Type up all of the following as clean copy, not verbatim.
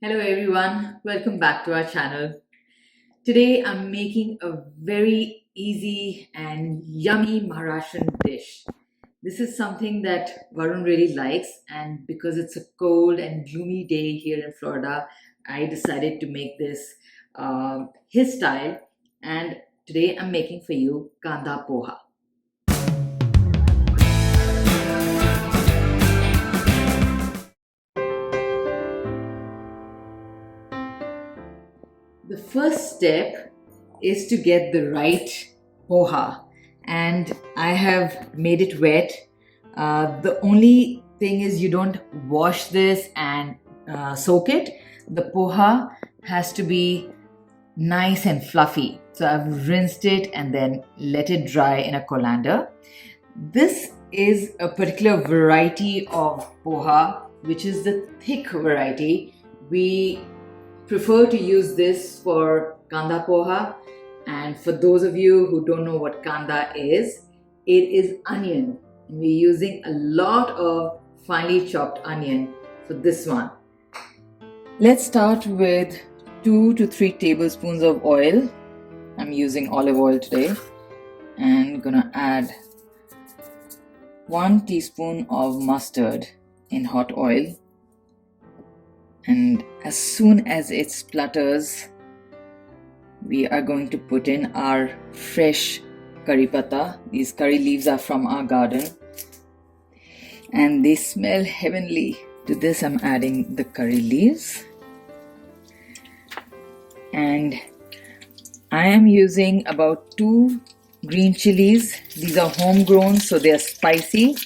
Hello everyone, welcome back to our channel. Today I'm making a very easy and yummy Maharashtrian dish. This is something that Varun really likes, and because it's a cold and gloomy day here in Florida, I decided to make this his style. And today I'm making for you Kanda Poha. The first step is to get the right poha, and I have made it wet. The only thing is you don't wash this and soak it. The poha has to be nice and fluffy. So I've rinsed it and then let it dry in a colander. This is a particular variety of poha, which is the thick variety. We prefer to use this for Kanda Poha. And for those of you who don't know what Kanda is, it is onion. And we're using a lot of finely chopped onion for this one. Let's start with 2 to 3 tablespoons of oil. I'm using olive oil today. And gonna add 1 teaspoon of mustard in hot oil. And as soon as it splutters, we are going to put in our fresh curry pata. These curry leaves are from our garden and they smell heavenly. To this I'm adding the curry leaves, and I am using about 2 green chilies. These are homegrown, so they are spicy.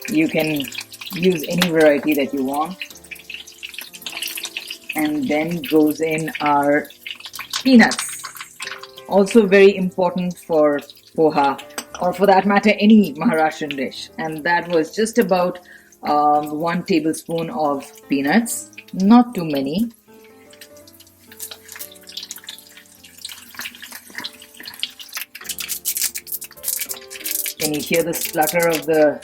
You can use any variety that you want. And then goes in our peanuts, also very important for poha, or for that matter any Maharashtrian dish. And that was just about 1 tablespoon of peanuts, not too many. Can you hear the splutter of the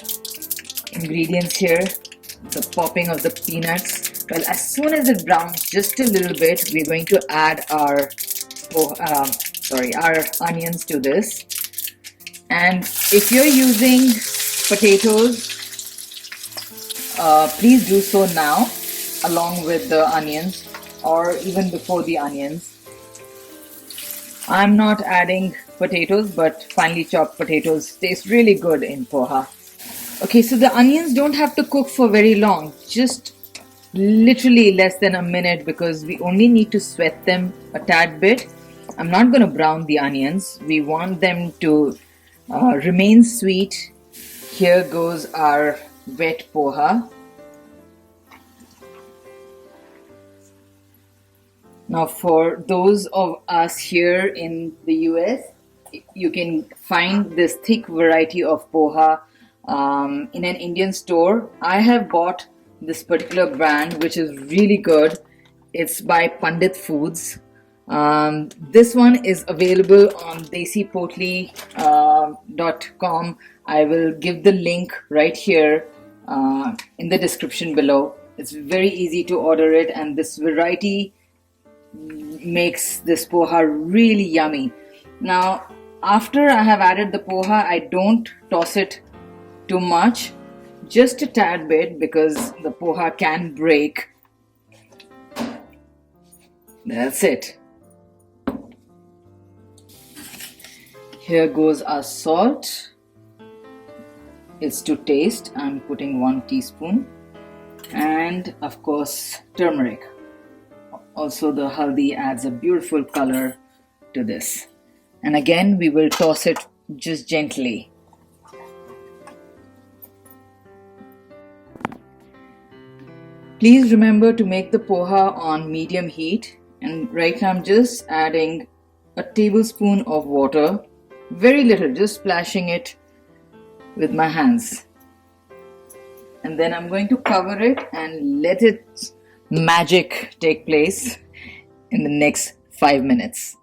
ingredients here? The popping of the peanuts. Well, as soon as it browns just a little bit, we're going to add our onions to this. And if you're using potatoes, please do so now, along with the onions, or even before the onions. I'm not adding potatoes, but finely chopped potatoes taste really good in poha. Okay, so the onions don't have to cook for very long, just literally less than a minute, because we only need to sweat them a tad bit. I'm not going to brown the onions. We want them to remain sweet. Here goes our wet poha. Now for those of us here in the US, you can find this thick variety of poha in an Indian store. I have bought this particular brand, which is really good. It's by Pandit Foods. This one is available on desipotli.com. I will give the link right here in the description below. It's very easy to order it, and this variety makes this poha really yummy. Now, after I have added the poha, I don't toss it too much, just a tad bit, because the poha can break. That's it. Here goes our salt. It's to taste. I'm putting 1 teaspoon. And of course, turmeric. Also, the haldi adds a beautiful color to this. And again, we will toss it just gently. Please remember to make the poha on medium heat. And right now I'm just adding a tablespoon of water. Very little, just splashing it with my hands. And then I'm going to cover it and let its magic take place in the next 5 minutes.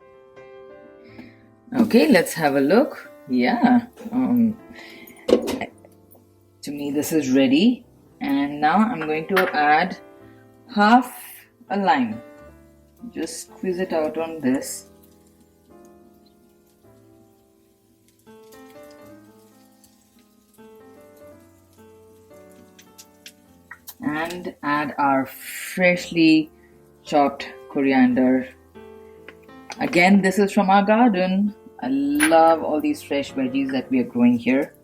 Okay, let's have a look. Yeah, to me this is ready. And now I'm going to add half a lime. Just squeeze it out on this. And add our freshly chopped coriander. Again, this is from our garden. I love all these fresh veggies that we are growing here.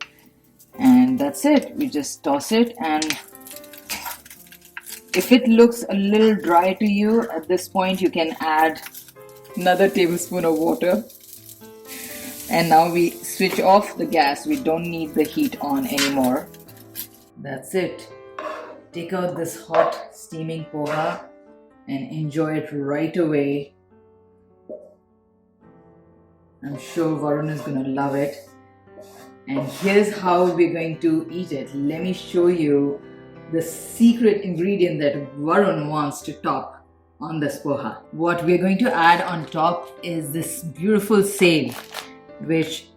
And that's it. We just toss it, and if it looks a little dry to you at this point, you can add another tablespoon of water. And now we switch off the gas. We don't need the heat on anymore. That's it. Take out this hot steaming poha and enjoy it right away. I'm sure Varun is going to love it. And here's how we're going to eat it. Let me show you the secret ingredient that Varun wants to top on this poha. What we're going to add on top is this beautiful sage, which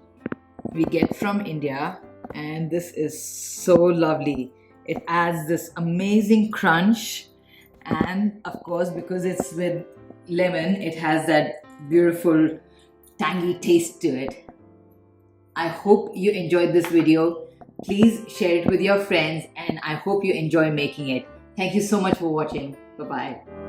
we get from India, and this is so lovely. It adds this amazing crunch, and of course, because it's with lemon, it has that beautiful tangy taste to it. I hope you enjoyed this video. Please share it with your friends, and I hope you enjoy making it. Thank you so much for watching. Bye-bye.